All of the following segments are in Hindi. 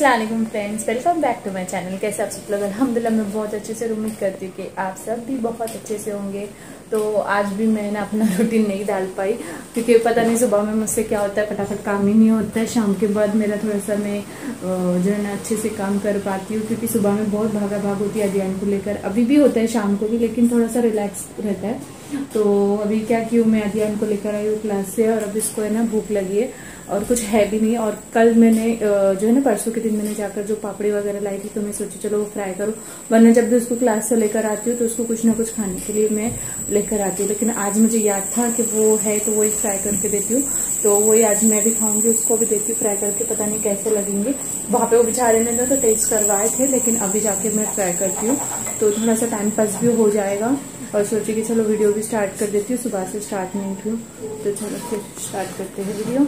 अस्सलाम वालेकुम friends, welcome back to my channel. कैसे आप सब लोग? अल्हम्दुलिल्लाह मैं बहुत अच्छे से, उम्मीद करती हूँ कि आप सब भी बहुत अच्छे से होंगे। तो आज भी मैं ना अपना रूटीन नहीं डाल पाई क्योंकि पता नहीं सुबह में मुझसे क्या होता है, फटाफट काम ही नहीं होता है। शाम के बाद मेरा थोड़ा सा मैं जो है ना अच्छे से काम कर पाती हूँ क्योंकि सुबह में बहुत भागा भाग होती है अध्ययन को लेकर। अभी भी होता है शाम को भी, लेकिन थोड़ा सा रिलैक्स रहता है। तो अभी क्या की हूँ, मैं अध्ययन को लेकर आई हूँ क्लास से, और अभी इसको है ना भूख लगी है और कुछ है भी नहीं। और कल मैंने जो है ना परसों के दिन मैंने जाकर जो पापड़ी वगैरह लाई थी, तो मैं सोची चलो वो फ्राई करूँ, वरना जब भी उसको क्लास से लेकर आती हूँ तो उसको कुछ ना कुछ खाने के लिए मैं लेकर आती हूँ। लेकिन आज मुझे याद था कि वो है तो वही फ्राई करके देती हूँ, तो वही आज मैं भी खाऊंगी, उसको भी देती हूँ फ्राई करके। पता नहीं कैसे लगेंगे। वहां पे वो बेचारे ने तो टेस्ट करवाए थे, लेकिन अभी जाके मैं फ्राई करती हूँ तो थोड़ा सा टाइम पास भी हो जाएगा। और सोची कि चलो वीडियो भी स्टार्ट कर देती हूँ, सुबह से स्टार्ट नहीं की हूँ, तो चलो फिर स्टार्ट करते हैं वीडियो।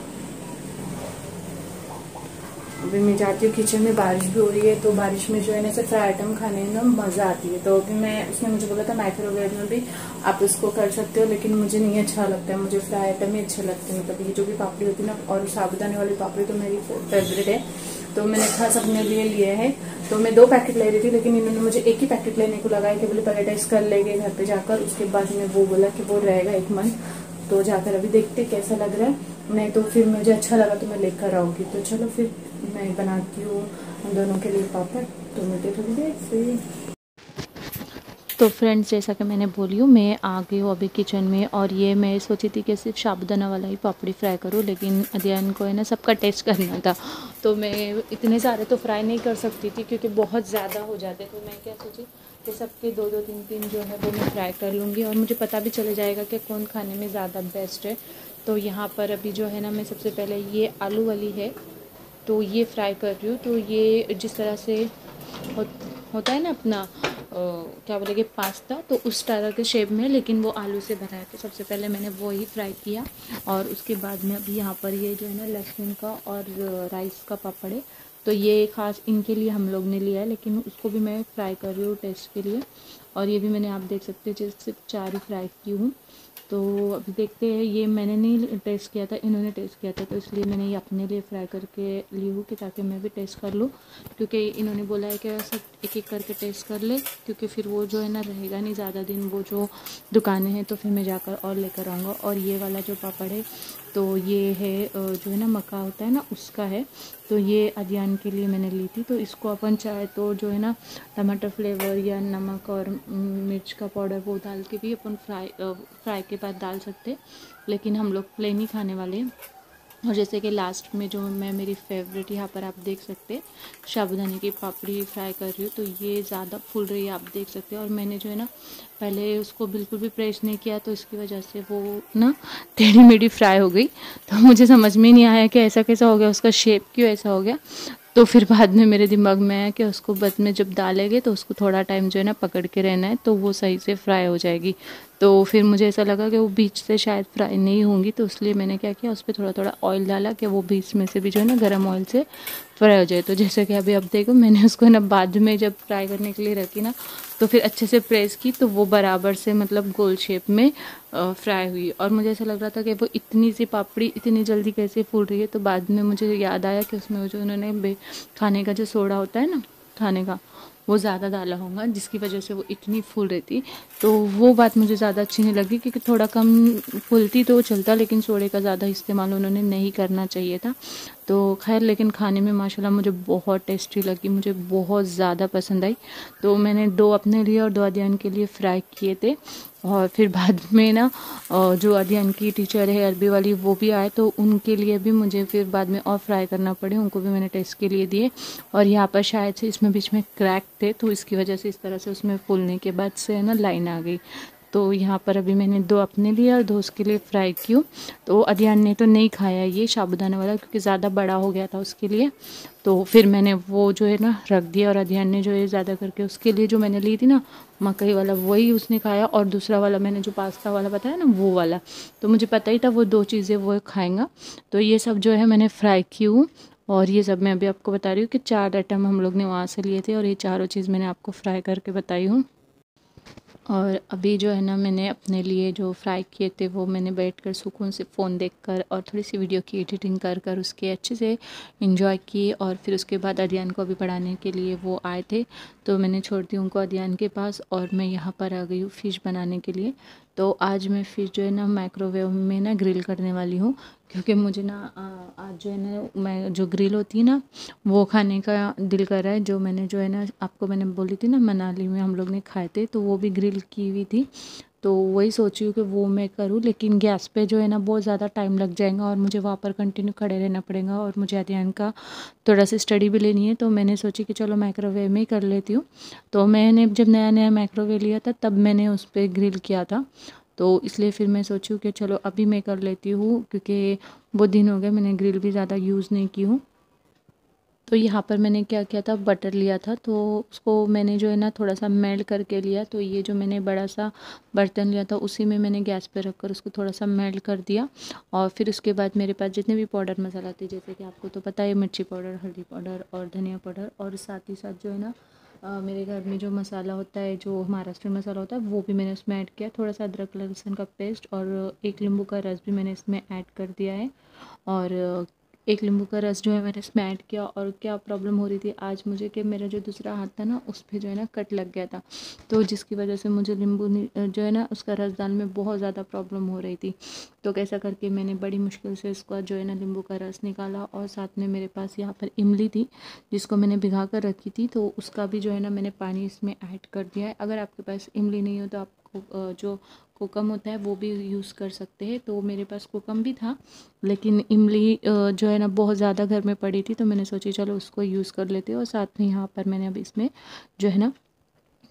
अभी मैं जाती हूँ किचन में, बारिश भी हो रही है, तो बारिश में जो है ना ऐसे फ्राई आइटम खाने में ना मजा आती है। तो अभी मैं, उसने मुझे बोला था माइक्रोवेव में भी आप इसको कर सकते हो, लेकिन मुझे नहीं अच्छा लगता है, मुझे फ्राई आइटम ही अच्छे लगते हैं। मतलब ये जो भी पापड़ी होती है ना, और साबुदाने वाली पापड़ी तो मेरी फेवरेट है, तो मैंने खास अपने लिए लिए है। तो मैं 2 पैकेट ले रही थी, लेकिन इन्होंने मुझे एक ही पैकेट लेने को लगाया कि बोले पहले टेस्ट कर लेंगे घर पे जाकर, उसके बाद में वो बोला कि वो रहेगा 1 मंथ। तो जाकर अभी देखते कैसा लग रहा है, नहीं तो फिर मुझे अच्छा लगा तो मैं लेकर आऊंगी। तो चलो फिर मैं बनाती हूँ हम दोनों के लिए पापड़, तो मिलते थोड़ी देर से। तो फ्रेंड्स, जैसा कि मैंने बोली हूँ, मैं आ गई हूँ अभी किचन में, और ये मैं सोची थी कि सिर्फ साबुदाना वाला ही पापड़ी फ्राई करूँ, लेकिन अध्ययन को है ना सबका टेस्ट करना था, तो मैं इतने सारे तो फ्राई नहीं कर सकती थी क्योंकि बहुत ज़्यादा हो जाते। तो मैं क्या सोची कि सबके 2-2, 3-3 जो है वो मैं फ्राई कर लूँगी, और मुझे पता भी चले जाएगा कि कौन खाने में ज़्यादा बेस्ट है। तो यहाँ पर अभी जो है ना, मैं सबसे पहले ये आलू वाली है तो ये फ्राई कर रही हूँ। तो ये जिस तरह से होता है ना अपना क्या बोलेंगे पास्ता, तो उस तरह के शेप में, लेकिन वो आलू से भरा है। तो सबसे पहले मैंने वो ही फ्राई किया, और उसके बाद में अभी यहाँ पर ये जो है ना लहसुन का और राइस का पापड़ है, तो ये खास इनके लिए हम लोग ने लिया है, लेकिन उसको भी मैं फ्राई कर रही हूँ टेस्ट के लिए। और ये भी मैंने, आप देख सकते हैं, जैसे सिर्फ 4 ही फ्राई की हूँ। तो अभी देखते हैं, ये मैंने नहीं टेस्ट किया था, इन्होंने टेस्ट किया था, तो इसलिए मैंने ये अपने लिए फ्राई करके ली हूँ कि ताकि मैं भी टेस्ट कर लूँ, क्योंकि इन्होंने बोला है कि सब एक एक करके टेस्ट कर ले, क्योंकि फिर वो जो है ना रहेगा नहीं ज़्यादा दिन, वो जो दुकानें हैं, तो फिर मैं जाकर और लेकर आऊँगा। और ये वाला जो पापड़ है, तो ये है जो है ना मक्का होता है ना उसका है, तो ये अध्ययन के लिए मैंने ली थी। तो इसको अपन चाहे तो जो है ना टमाटर फ्लेवर या नमक और मिर्च का पाउडर वो डाल के भी अपन फ्राई के बाद डाल सकते, लेकिन हम लोग प्लेन ही खाने वाले हैं। और जैसे कि लास्ट में जो मैं, मेरी फेवरेट यहाँ पर आप देख सकते हैं, साबुदाने की पापड़ी फ्राई कर रही हूँ, तो ये ज़्यादा फूल रही है, आप देख सकते हैं। और मैंने जो है ना पहले उसको बिल्कुल भी प्रेस नहीं किया, तो इसकी वजह से वो ना टेढ़ी मेढ़ी फ्राई हो गई। तो मुझे समझ में नहीं आया कि ऐसा कैसा हो गया, उसका शेप क्यों ऐसा हो गया। तो फिर बाद में मेरे दिमाग में आया कि उसको बाद में जब डालेंगे तो उसको थोड़ा टाइम जो है ना पकड़ के रहना है, तो वो सही से फ्राई हो जाएगी। तो फिर मुझे ऐसा लगा कि वो बीच से शायद फ्राई नहीं होंगी, तो इसलिए मैंने क्या किया, उस पर थोड़ा थोड़ा ऑयल डाला कि वो बीच में से भी जो है ना गर्म ऑयल से फ्राई हो जाए। तो जैसे कि अभी अब देखो, मैंने उसको ना बाद में जब फ्राई करने के लिए रखी ना, तो फिर अच्छे से प्रेस की, तो वो बराबर से मतलब गोल शेप में फ्राई हुई। और मुझे ऐसा लग रहा था कि वो इतनी सी पापड़ी इतनी जल्दी कैसे फूल रही है। तो बाद में मुझे याद आया कि उसमें जो उन्होंने खाने का जो सोडा होता है ना खाने का, वो ज़्यादा डाला होगा, जिसकी वजह से वो इतनी फूल रही थी। तो वो बात मुझे ज़्यादा अच्छी नहीं लगी, क्योंकि थोड़ा कम फूलती तो चलता, लेकिन सोडे का ज़्यादा इस्तेमाल उन्होंने नहीं करना चाहिए था। तो खैर, लेकिन खाने में माशाल्लाह मुझे बहुत टेस्टी लगी, मुझे बहुत ज़्यादा पसंद आई। तो मैंने 2 अपने लिए और 2 अध्ययन के लिए फ्राई किए थे। और फिर बाद में ना जो अध्ययन की टीचर है अरबी वाली, वो भी आए, तो उनके लिए भी मुझे फिर बाद में और फ्राई करना पड़े, उनको भी मैंने टेस्ट के लिए दिए। और यहाँ पर शायद से इसमें बीच में क्रैक थे, तो इसकी वजह से इस तरह से उसमें फूलने के बाद से है ना लाइन आ गई। तो यहाँ पर अभी मैंने 2 अपने लिए और 2 उसके लिए फ्राई की हूँ। तो अध्ययन ने तो नहीं खाया ये साबुदाना वाला, क्योंकि ज़्यादा बड़ा हो गया था उसके लिए, तो फिर मैंने वो जो है ना रख दिया। और अध्ययन ने जो है ज़्यादा करके उसके लिए जो मैंने ली थी ना मकई वाला, वही उसने खाया, और दूसरा वाला मैंने जो पास्ता वाला बताया ना वो वाला, तो मुझे पता ही था वो 2 चीज़ें वो खाएंगा। तो ये सब जो है मैंने फ्राई की हूँ, और ये सब मैं अभी आपको बता रही हूँ कि 4 आइटम हम लोग ने वहाँ से लिए थे, और ये चारों चीज़ मैंने आपको फ्राई करके बताई हूँ। और अभी जो है ना मैंने अपने लिए जो फ्राई किए थे वो मैंने बैठकर सुकून से फ़ोन देखकर और थोड़ी सी वीडियो की एडिटिंग कर कर उसके अच्छे से एंजॉय किए। और फिर उसके बाद अदियान को अभी पढ़ाने के लिए वो आए थे, तो मैंने छोड़ दी उनको अदियान के पास और मैं यहाँ पर आ गई हूँ फ़िश बनाने के लिए। तो आज मैं फ़िश जो है ना माइक्रोवेव में ना ग्रिल करने वाली हूँ, क्योंकि मुझे ना आज जो है ना मैं जो ग्रिल होती है ना वो खाने का दिल कर रहा है। जो मैंने जो है ना आपको मैंने बोली थी ना मनाली में हम लोग ने खाए थे, तो वो भी ग्रिल की हुई थी। तो वही सोची हूँ कि वो मैं करूँ, लेकिन गैस पे जो है ना बहुत ज़्यादा टाइम लग जाएगा और मुझे वहाँ पर कंटिन्यू खड़े रहना पड़ेगा और मुझे अध्ययन का थोड़ा सा स्टडी भी लेनी है। तो मैंने सोची कि चलो माइक्रोवेव में ही कर लेती हूँ। तो मैंने जब नया नया माइक्रोवेव लिया था तब मैंने उस पर ग्रिल किया था, तो इसलिए फिर मैं सोची हूँ कि चलो अभी मैं कर लेती हूँ, क्योंकि बहुत दिन हो गए मैंने ग्रिल भी ज़्यादा यूज़ नहीं की हूँ। तो यहाँ पर मैंने क्या किया था, बटर लिया था, तो उसको मैंने जो है ना थोड़ा सा मेल्ट करके लिया। तो ये जो मैंने बड़ा सा बर्तन लिया था उसी में मैंने गैस पे रखकर उसको थोड़ा सा मेल्ट कर दिया। और फिर उसके बाद मेरे पास जितने भी पाउडर मसाला थे, जैसे कि आपको तो पता है मिर्ची पाउडर, हल्दी पाउडर और धनिया पाउडर, और साथ ही साथ जो है ना मेरे घर में जो मसाला होता है, जो महाराष्ट्र मसाला होता है, वो भी मैंने उसमें ऐड किया। थोड़ा सा अदरक लहसुन का पेस्ट और एक नींबू का रस भी मैंने इसमें ऐड कर दिया है। और एक नींबू का रस जो है मैंने इसमें ऐड किया। और क्या प्रॉब्लम हो रही थी आज मुझे, कि मेरा जो दूसरा हाथ था ना उस पर जो है ना कट लग गया था, तो जिसकी वजह से मुझे नींबू जो है ना उसका रस डालने में बहुत ज़्यादा प्रॉब्लम हो रही थी। तो कैसा करके मैंने बड़ी मुश्किल से इसका जो है ना नींबू का रस निकाला। और साथ में मेरे पास यहाँ पर इमली थी जिसको मैंने भिगा कर रखी थी, तो उसका भी जो है ना मैंने पानी इसमें ऐड कर दिया है। अगर आपके पास इमली नहीं हो तो आपको जो कोकम होता है वो भी यूज़ कर सकते हैं। तो मेरे पास कोकम भी था, लेकिन इमली जो है ना बहुत ज़्यादा घर में पड़ी थी, तो मैंने सोची चलो उसको यूज़ कर लेते हैं। और साथ में यहाँ पर मैंने अब इसमें जो है ना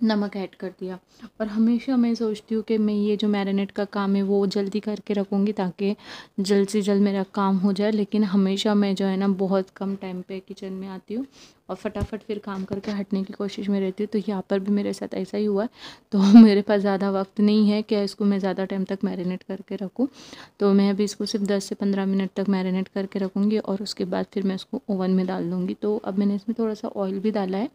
नमक ऐड कर दिया। और हमेशा मैं सोचती हूँ कि मैं ये जो मैरिनेट का काम है वो जल्दी करके रखूँगी ताकि जल्द से जल्द मेरा काम हो जाए, लेकिन हमेशा मैं जो है ना बहुत कम टाइम पे किचन में आती हूँ और फटाफट फिर काम करके हटने की कोशिश में रहती हूँ। तो यहाँ पर भी मेरे साथ ऐसा ही हुआ है। तो मेरे पास ज़्यादा वक्त नहीं है कि इसको मैं ज़्यादा टाइम तक मैरिनेट करके रखूँ। तो मैं अभी इसको सिर्फ 10 से 15 मिनट तक मैरिनेट करके रखूँगी और उसके बाद फिर मैं इसको ओवन में डाल दूँगी। तो अब मैंने इसमें थोड़ा सा ऑयल भी डाला है,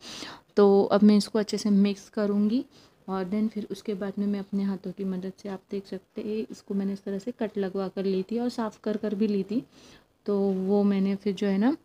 तो अब मैं इसको अच्छे से मिक्स करूँगी। और देन फिर उसके बाद में मैं अपने हाथों की मदद से, आप देख सकते हैं इसको मैंने इस तरह से कट लगवा कर ली थी और साफ़ कर भी ली थी। तो वो मैंने फिर जो है ना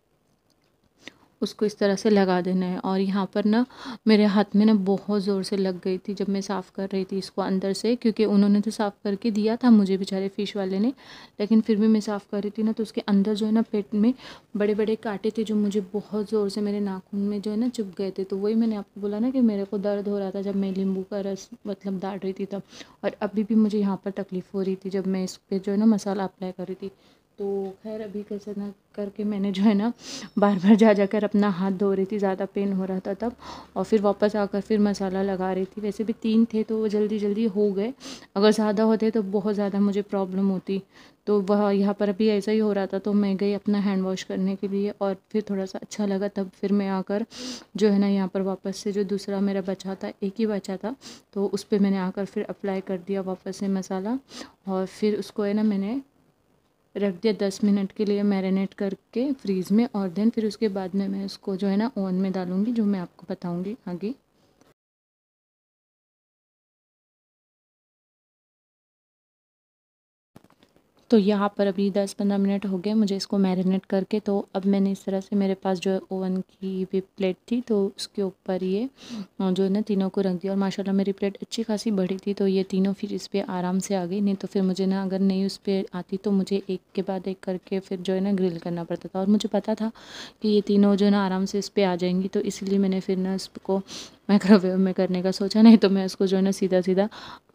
उसको इस तरह से लगा देना है। और यहाँ पर ना मेरे हाथ में ना बहुत ज़ोर से लग गई थी जब मैं साफ़ कर रही थी इसको अंदर से, क्योंकि उन्होंने तो साफ़ करके दिया था मुझे बेचारे फ़िश वाले ने, लेकिन फिर भी मैं साफ़ कर रही थी ना तो उसके अंदर जो है ना पेट में बड़े बड़े कांटे थे जो मुझे बहुत ज़ोर से मेरे नाखून में जो है ना चुभ गए थे। तो वही मैंने आपको बोला ना कि मेरे को दर्द हो रहा था जब मैं नींबू का रस मतलब डाल रही थी तब। और अभी भी मुझे यहाँ पर तकलीफ़ हो रही थी जब मैं इस पर जो है ना मसाला अप्लाई कर रही थी। तो खैर अभी कैसे ना करके मैंने जो है ना बार बार जा जाकर अपना हाथ धो रही थी, ज़्यादा पेन हो रहा था तब। और फिर वापस आकर फिर मसाला लगा रही थी। वैसे भी 3 थे तो वो जल्दी जल्दी हो गए, अगर ज़्यादा होते तो बहुत ज़्यादा मुझे प्रॉब्लम होती। तो वह यहाँ पर अभी ऐसा ही हो रहा था, तो मैं गई अपना हैंड वॉश करने के लिए और फिर थोड़ा सा अच्छा लगा तब फिर मैं आकर जो है ना यहाँ पर वापस से जो दूसरा मेरा बचा था, एक ही बचा था, तो उस पर मैंने आकर फिर अप्लाई कर दिया वापस से मसाला। और फिर उसको है ना मैंने रख दिया 10 मिनट के लिए मैरिनेट करके फ्रीज़ में। और देन फिर उसके बाद में मैं उसको जो है ना ओवन में डालूँगी, जो मैं आपको बताऊँगी आगे। तो यहाँ पर अभी 10-15 मिनट हो गए मुझे इसको मैरिनेट करके। तो अब मैंने इस तरह से मेरे पास जो है ओवन की भी प्लेट थी, तो उसके ऊपर ये जो है ना तीनों को रख दिया। और माशाल्लाह मेरी प्लेट अच्छी खासी बड़ी थी, तो ये तीनों फिर इस पर आराम से आ गई। नहीं तो फिर मुझे ना अगर नहीं उस पर आती तो मुझे एक के बाद एक करके फिर जो है ना ग्रिल करना पड़ता था। और मुझे पता था कि ये तीनों जो है ना आराम से इस पर आ जाएंगी, तो इसलिए मैंने फिर ना इसको माइक्रोवेव में करने का सोचा, नहीं तो मैं इसको जो है ना सीधा सीधा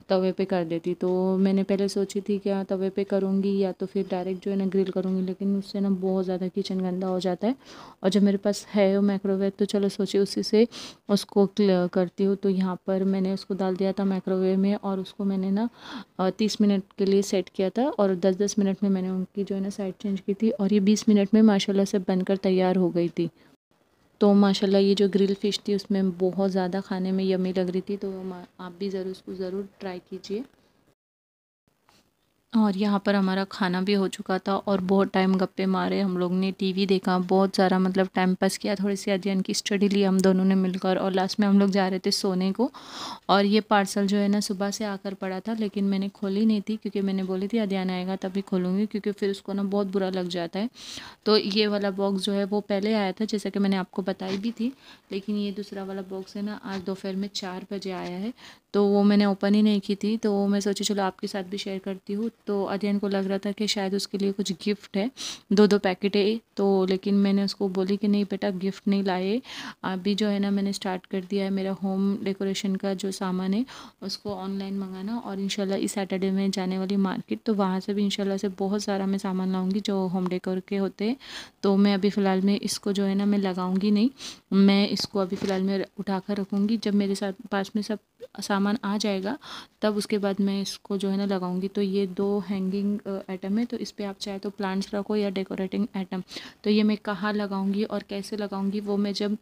तवे पे कर देती। तो मैंने पहले सोची थी क्या तवे पे करूँगी या तो फिर डायरेक्ट जो है ना ग्रिल करूँगी, लेकिन उससे ना बहुत ज़्यादा किचन गंदा हो जाता है। और जब मेरे पास है वो माइक्रोवेव तो चलो सोची उसी से उसको करती हूँ। तो यहाँ पर मैंने उसको डाल दिया था माइक्रोवेव में और उसको मैंने ना 30 मिनट के लिए सेट किया था। और 10-10 मिनट में मैंने उनकी जो है ना साइड चेंज की थी और ये 20 मिनट में माशाल्लाह से बनकर तैयार हो गई थी। तो माशाल्लाह ये जो ग्रिल फ़िश थी उसमें बहुत ज़्यादा खाने में यम्मी लग रही थी। तो आप भी ज़रूर उसको ज़रूर ट्राई कीजिए। तो यहाँ पर अभी 10-15 मिनट हो गए मुझे इसको मैरिनेट करके। तो अब मैंने इस तरह से मेरे पास जो है ओवन की भी प्लेट थी, तो उसके ऊपर ये जो है ना तीनों को रख दिया। और माशाल्लाह मेरी प्लेट अच्छी खासी बड़ी थी, तो मैं गई अपना हैंड वॉश करने के लिए और फिर थोड़ा सा अच्छा लगा तब फिर मैं आकर जो है ना अपना और यहाँ पर हमारा खाना भी हो चुका था और बहुत टाइम गप्पे मारे हम लोग ने, टीवी देखा, बहुत सारा मतलब टाइम पास किया, थोड़ी सी अध्ययन की स्टडी ली हम दोनों ने मिलकर, और लास्ट में हम लोग जा रहे थे सोने को। और ये पार्सल जो है ना सुबह से आकर पड़ा था, लेकिन मैंने खोली नहीं थी क्योंकि मैंने बोली थी अध्ययन आएगा तभी खोलूँगी, क्योंकि फिर उसको ना बहुत बुरा लग जाता है। तो ये वाला बॉक्स जो है वो पहले आया था, जैसा कि मैंने आपको बताई भी थी, लेकिन ये दूसरा वाला बॉक्स है ना आज दोपहर में 4 बजे आया है, तो वो मैंने ओपन ही नहीं की थी, तो मैं सोची चलो आपके साथ भी शेयर करती हूँ। तो अध्ययन को लग रहा था कि शायद उसके लिए कुछ गिफ्ट है, 2-2 पैकेट है, तो लेकिन मैंने उसको बोली कि नहीं बेटा गिफ्ट नहीं लाए, अभी जो है ना मैंने स्टार्ट कर दिया है मेरा होम डेकोरेशन का जो सामान है उसको ऑनलाइन मंगाना, और इंशाल्लाह इस सैटरडे में जाने वाली मार्केट, तो वहाँ से भी इंशाल्लाह से बहुत सारा मैं सामान लाऊंगी जो होम डेकोर के होते हैं। तो मैं अभी फ़िलहाल में इसको जो है ना मैं लगाऊंगी नहीं, मैं इसको अभी फ़िलहाल में उठा कर रखूँगी, जब मेरे साथ पास में सब सामान आ जाएगा तब उसके बाद मैं इसको जो है ना लगाऊंगी। तो ये 2 हैंगिंग आइटम है, तो इस पर आप चाहे तो प्लांट्स रखो या डेकोरेटिंग आइटम। तो ये मैं कहाँ लगाऊंगी और कैसे लगाऊंगी वो मैं जब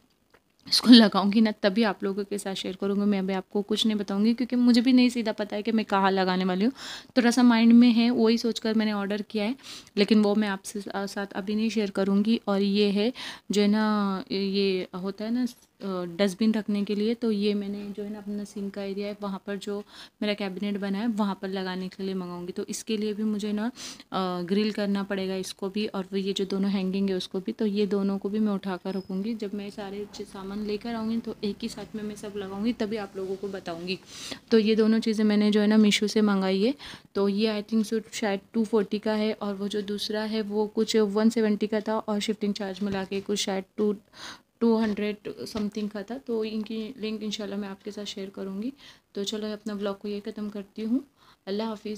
इसको लगाऊंगी ना तभी आप लोगों के साथ शेयर करूँगी। मैं अभी आपको कुछ नहीं बताऊंगी क्योंकि मुझे भी नहीं सीधा पता है कि मैं कहाँ लगाने वाली हूँ, थोड़ा सा माइंड में है, वही सोचकर मैंने ऑर्डर किया है, लेकिन वो मैं आपसे साथ अभी नहीं शेयर करूँगी। और ये है जो है ना ये होता है ना डस्टबिन रखने के लिए, तो ये मैंने जो है ना अपना सिंक का एरिया है वहाँ पर जो मेरा कैबिनेट बना है वहाँ पर लगाने के लिए मंगाऊंगी। तो इसके लिए भी मुझे ना ग्रिल करना पड़ेगा इसको भी, और वो ये जो दोनों हैंगिंग है उसको भी, तो ये दोनों को भी मैं उठा कर रखूँगी। जब मैं सारे सामान लेकर आऊँगी तो एक ही साथ में मैं सब लगाऊंगी तभी आप लोगों को बताऊँगी। तो ये दोनों चीज़ें मैंने जो है ना मीशो से मंगाई है। तो ये आई थिंक सो शायद 240 का है, और वो जो दूसरा है वो कुछ 170 का था, और शिफ्टिंग चार्ज मिला के कुछ शायद 200 समथिंग का था। तो इनकी लिंक इंशाल्लाह मैं आपके साथ शेयर करूँगी। तो चलो अपना ब्लॉग को ये ख़त्म करती हूँ। अल्लाह हाफिज़।